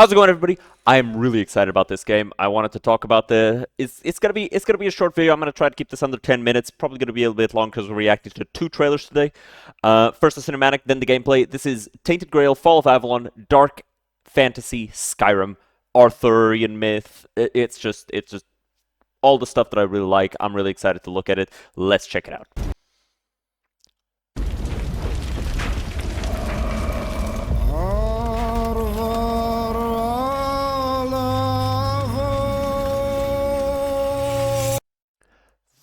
How's it going, everybody? I am really excited about this game. I wanted to talk about the. It's gonna be a short video. I'm gonna try to keep this under 10 minutes. Probably gonna be a little bit long because we're reacting to two trailers today. First the cinematic, then the gameplay. This is Tainted Grail, Fall of Avalon, Dark Fantasy, Skyrim, Arthurian myth. It's just all the stuff that I really like. I'm really excited to look at it. Let's check it out.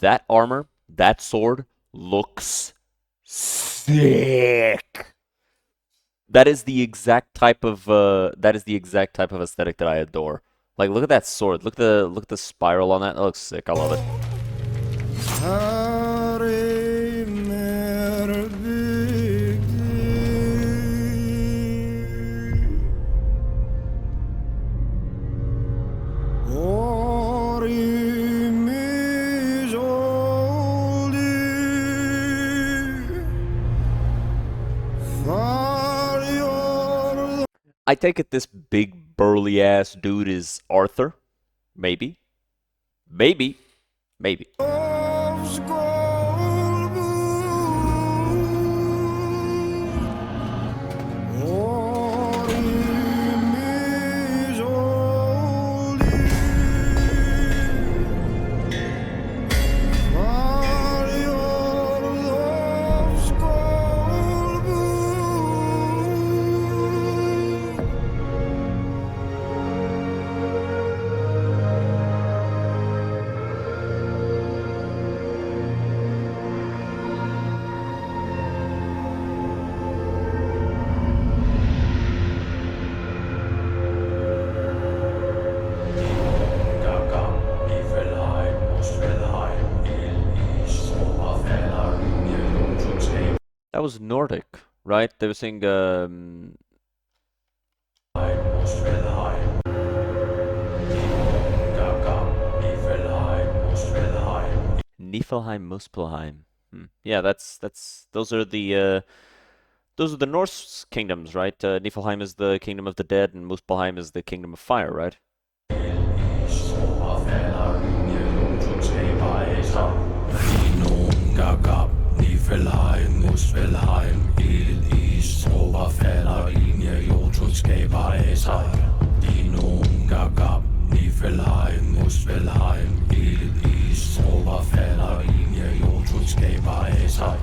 That armor, that sword looks sick. That is the exact type of aesthetic that I adore. Like, look at that sword. Look at the spiral on that. That looks sick. I love it. I take it this big burly ass dude is Arthur. Maybe. Maybe. Maybe. That was Nordic, right? They were saying Niflheim, Muspelheim. Yeah, that's those are the Norse kingdoms, right? Niflheim is the kingdom of the dead, and Muspelheim is the kingdom of fire, right? Niflheim, Muspelheim, Ild-Is, Oberfäller, Linie, Jotunskæber, Æsar. Dinum, Gagab, Niflheim, Muspelheim, Ild-Is, Oberfäller, Linie, Jotunskæber, Æsar.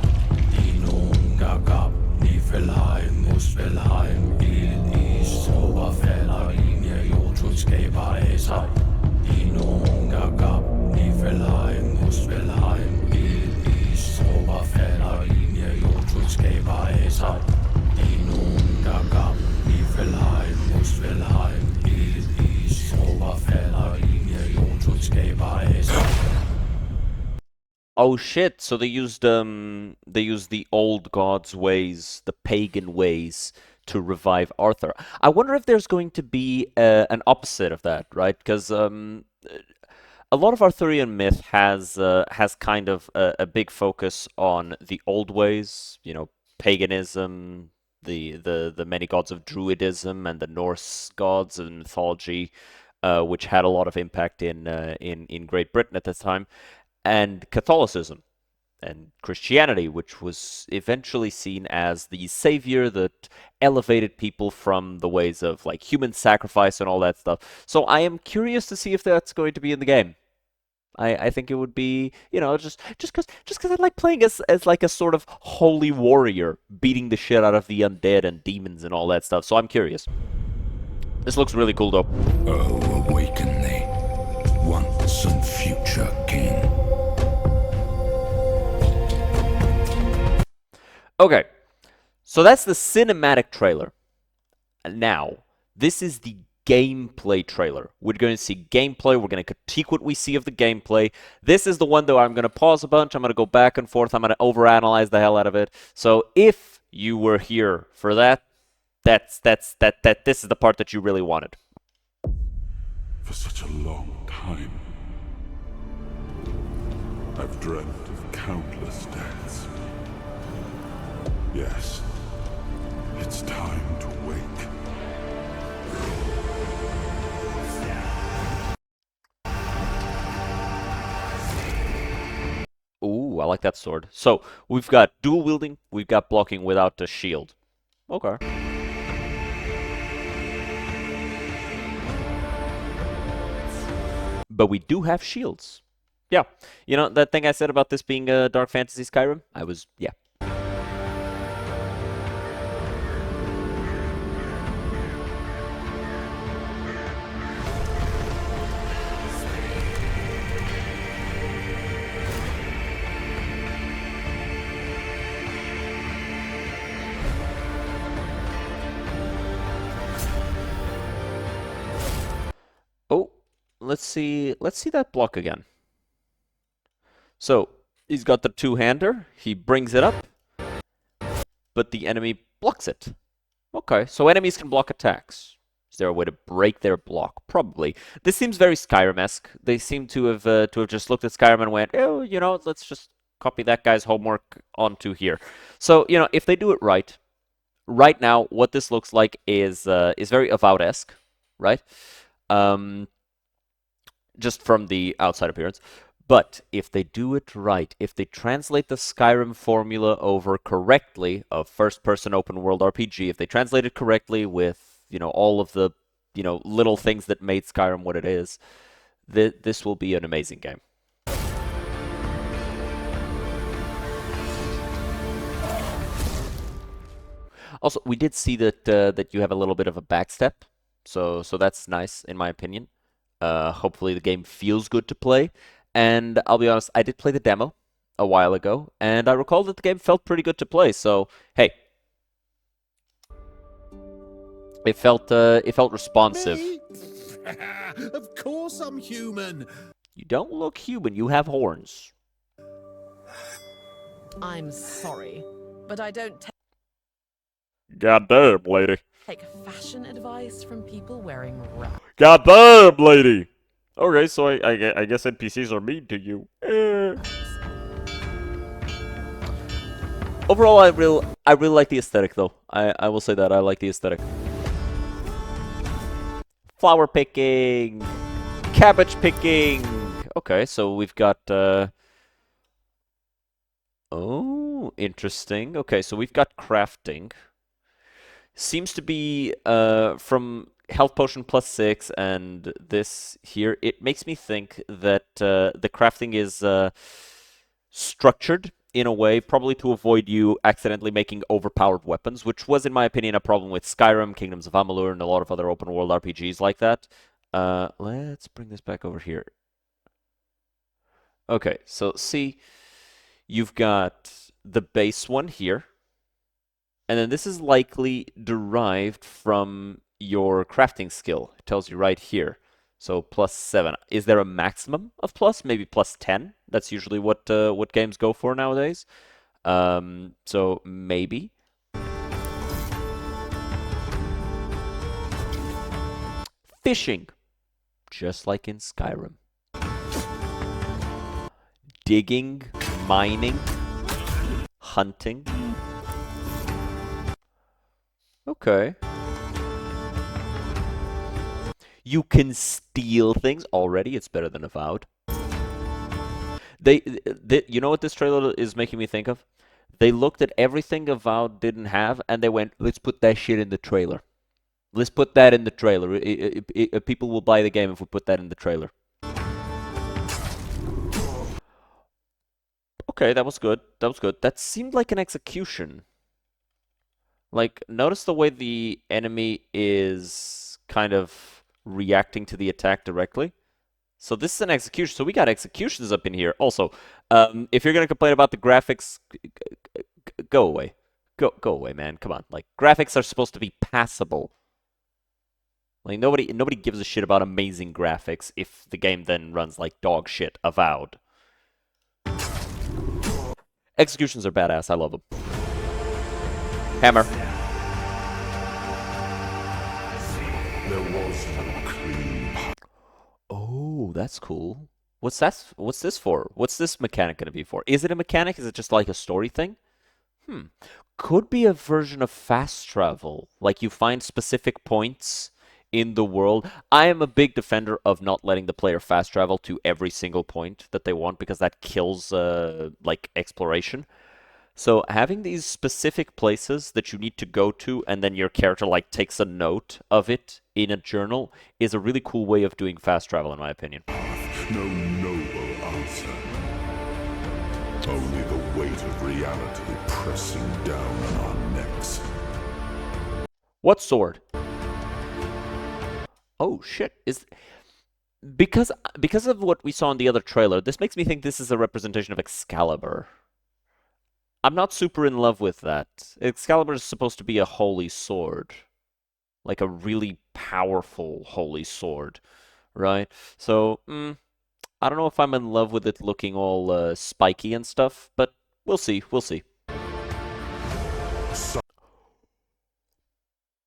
Dinum, Gagab, Niflheim, Muspelheim, Ild-Is, Oberfäller, Linie, Jotunskæber, Æsar. Dinum, Gagab, Niflheim, Muspelheim, Oberfäller, Linie, Jotunskæber, Æsar. Dinum, Gagab, Niflheim, Muspelheim, Ild-Is, Oberfäller, Linie, Jotunskæber, Æsar. Oh shit! So they used the old gods' ways, the pagan ways, to revive Arthur. I wonder if there's going to be an opposite of that, right? Because a lot of Arthurian myth has kind of a big focus on the old ways, paganism, the many gods of Druidism and the Norse gods and mythology, which had a lot of impact in Great Britain at the time, and Catholicism and Christianity, which was eventually seen as the savior that elevated people from the ways of like human sacrifice and all that stuff. So I am curious to see if that's going to be in the game. I think it would be, just cause I like playing as like a sort of holy warrior, beating the shit out of the undead and demons and all that stuff. So I'm curious. This looks really cool though. Oh, awaken thee, once and future king. Okay, so that's the cinematic trailer. Now, this is the gameplay trailer. We're going to see gameplay. We're going to critique what we see of the gameplay. This is the one, though, I'm going to pause a bunch. I'm going to go back and forth. I'm going to overanalyze the hell out of it. So if you were here for that, this is the part that you really wanted. For such a long time, I've dreamt of countless deaths. Yes, it's time to wake. Ooh, I like that sword. So, we've got dual wielding, we've got blocking without a shield. Okay. But we do have shields. Yeah. You know, that thing I said about this being a Dark Fantasy Skyrim? Yeah. Oh, let's see that block again. So, he's got the two-hander, he brings it up, but the enemy blocks it. Okay, so enemies can block attacks. Is there a way to break their block? Probably. This seems very Skyrim-esque. They seem to have just looked at Skyrim and went, oh, you know, let's just copy that guy's homework onto here. So, you know, if they do it right now, what this looks like is very Avowed-esque, right? Just from the outside appearance. But if they do it right, if they translate the Skyrim formula over correctly of first-person open-world RPG, if they translate it correctly with, you know, all of the, you know, little things that made Skyrim what it is, this will be an amazing game. Also, we did see that you have a little bit of a backstep, so that's nice in my opinion. Hopefully the game feels good to play. And I'll be honest, I did play the demo a while ago, and I recall that the game felt pretty good to play. So hey, it felt responsive. Me? Of course I'm human. You don't look human. You have horns. I'm sorry, but I don't Goddamn, lady. take fashion advice from people wearing wrap. Goddamn, lady. Okay, so I guess NPCs are mean to you. Overall, I really like the aesthetic, though. I will say that I like the aesthetic. Flower picking, cabbage picking. Okay, so we've got. Oh, interesting. Okay, so we've got crafting. Seems to be from health potion +6 and this here. It makes me think that the crafting is structured in a way, probably to avoid you accidentally making overpowered weapons, which was, in my opinion, a problem with Skyrim, Kingdoms of Amalur, and a lot of other open world RPGs like that. Let's bring this back over here. Okay, so see, you've got the base one here. And then this is likely derived from your crafting skill. It tells you right here. So +7. Is there a maximum of plus? Maybe +10? That's usually what games go for nowadays. So maybe. Fishing. Just like in Skyrim. Digging, mining, hunting. Okay. You can steal things already. It's better than Avowed. You know what this trailer is making me think of? They looked at everything Avowed didn't have, and they went, "Let's put that shit in the trailer. Let's put that in the trailer. People will buy the game if we put that in the trailer." Okay, that was good. That was good. That seemed like an execution. Like, notice the way the enemy is kind of reacting to the attack directly. So this is an execution. So we got executions up in here. Also, if you're gonna complain about the graphics, go away. Go away, man. Come on. Like, graphics are supposed to be passable. Like, nobody gives a shit about amazing graphics if the game then runs like dog shit. Avowed. Executions are badass. I love them. Hammer. There was no clean path. Oh, that's cool. What's this for? What's this mechanic gonna be for? Is it a mechanic? Is it just like a story thing? Could be a version of fast travel. Like you find specific points in the world. I am a big defender of not letting the player fast travel to every single point that they want because that kills like exploration. So having these specific places that you need to go to and then your character like takes a note of it in a journal is a really cool way of doing fast travel in my opinion. No noble answer. Only the weight of reality pressing down on our necks. What sword? Oh shit. Is because of what we saw in the other trailer, this makes me think this is a representation of Excalibur. I'm not super in love with that. Excalibur is supposed to be a holy sword. Like a really powerful holy sword, right? So, I don't know if I'm in love with it looking all spiky and stuff, but we'll see, we'll see.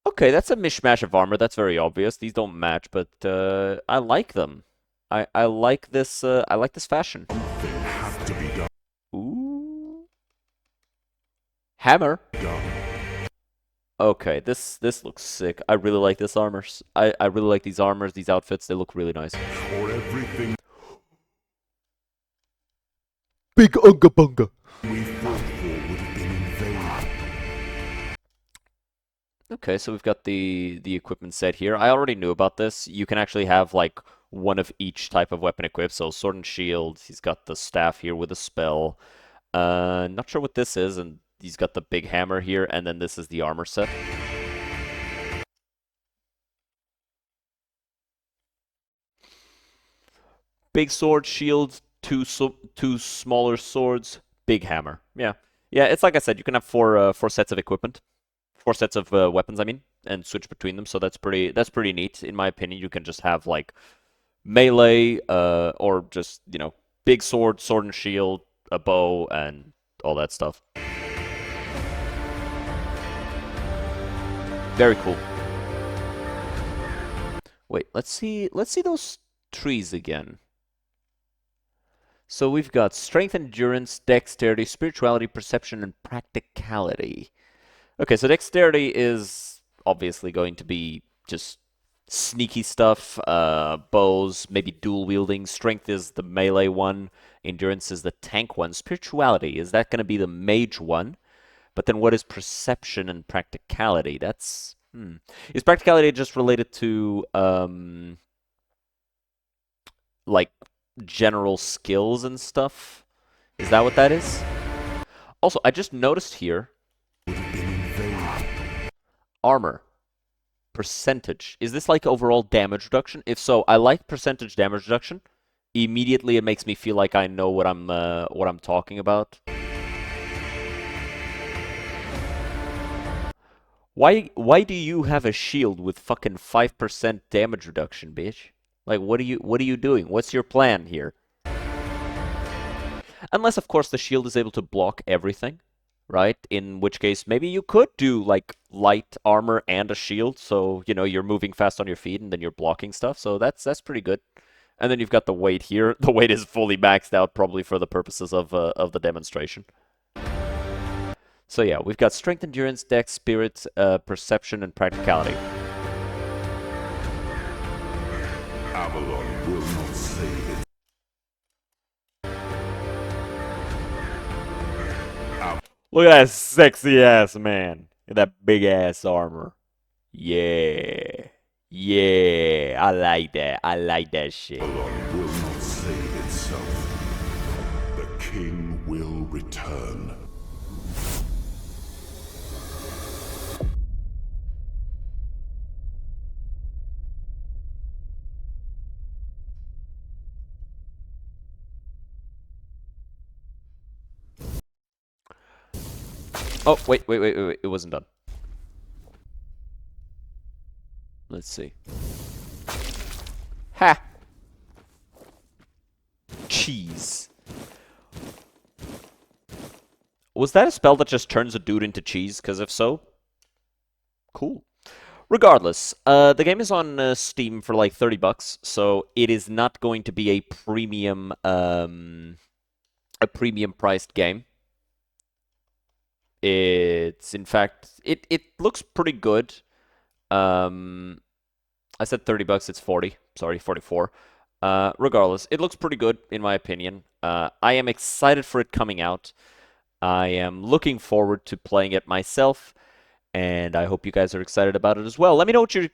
Okay, that's a mishmash of armor. That's very obvious. These don't match, but I like them. I like this. I like this fashion. They have to be done. Ooh, hammer. Okay, this looks sick. I really like this armors. I really like these armors, these outfits. They look really nice. Or everything Big unga bunga. we fought for would have been in vain. Okay, so we've got the equipment set here. I already knew about this. You can actually have like one of each type of weapon equipped. So sword and shield. He's got the staff here with a spell. Not sure what this is, and he's got the big hammer here, and then this is the armor set. Big sword, shield, two smaller swords, big hammer. Yeah, yeah. It's like I said, you can have four sets of equipment, four sets of weapons. I mean, and switch between them. So that's pretty neat in my opinion. You can just have like melee, or just big sword, sword and shield, a bow, and all that stuff. Very cool. Wait, let's see those trees again. So we've got strength, endurance, dexterity, spirituality, perception, and practicality. Okay, so dexterity is obviously going to be just sneaky stuff, bows, maybe dual wielding. Strength is the melee one. Endurance is the tank one. Spirituality, is that going to be the mage one? But then what is perception and practicality? Is practicality just related to like general skills and stuff? Is that what that is? Also, I just noticed here Would have been in vain. armor percentage. Is this like overall damage reduction? If so, I like percentage damage reduction. Immediately, it makes me feel like I know what I'm talking about. Why do you have a shield with fucking 5% damage reduction, bitch? Like what are you doing? What's your plan here? Unless of course the shield is able to block everything, right? In which case maybe you could do like light armor and a shield, so you're moving fast on your feet and then you're blocking stuff. So that's pretty good. And then you've got the weight here. The weight is fully maxed out probably for the purposes of the demonstration. So yeah, we've got strength, endurance, dex, spirit, perception, and practicality. Avalon will not save it. Look at that sexy ass man in that big ass armor. Yeah. Yeah. I like that. I like that shit. Avalon will not save itself. The king will return. Oh, wait. It wasn't done. Let's see. Ha! Cheese. Was that a spell that just turns a dude into cheese? Because if so, cool. Regardless, the game is on Steam for like $30, so it is not going to be a premium priced game. It's in fact it looks pretty good. Um, I said $30, it's 40. Sorry, 44. Regardless, it looks pretty good in my opinion. I am excited for it coming out. I am looking forward to playing it myself, and I hope you guys are excited about it as well. Let me know what your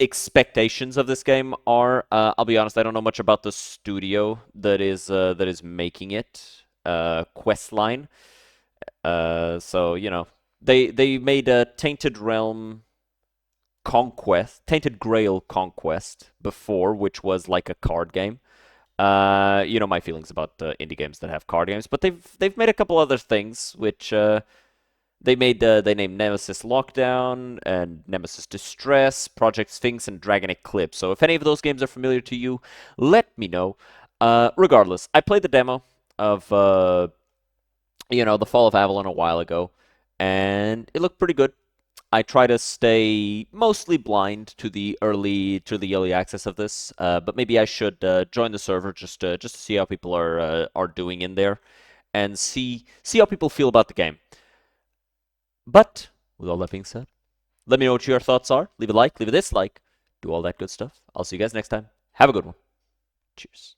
expectations of this game are. I'll be honest, I don't know much about the studio that is making it, Questline. So you know, they made a Tainted Grail Conquest before, which was like a card game. You know my feelings about indie games that have card games, but they've made a couple other things which they named Nemesis Lockdown and Nemesis Distress, Project Sphinx, and Dragon Eclipse. So if any of those games are familiar to you, let me know. Regardless, I played the demo of the Fall of Avalon a while ago, and it looked pretty good. I try to stay mostly blind to the early access of this, but maybe I should join the server just to see how people are doing in there, and see how people feel about the game. But with all that being said, let me know what your thoughts are. Leave a like, leave a dislike, do all that good stuff. I'll see you guys next time. Have a good one. Cheers.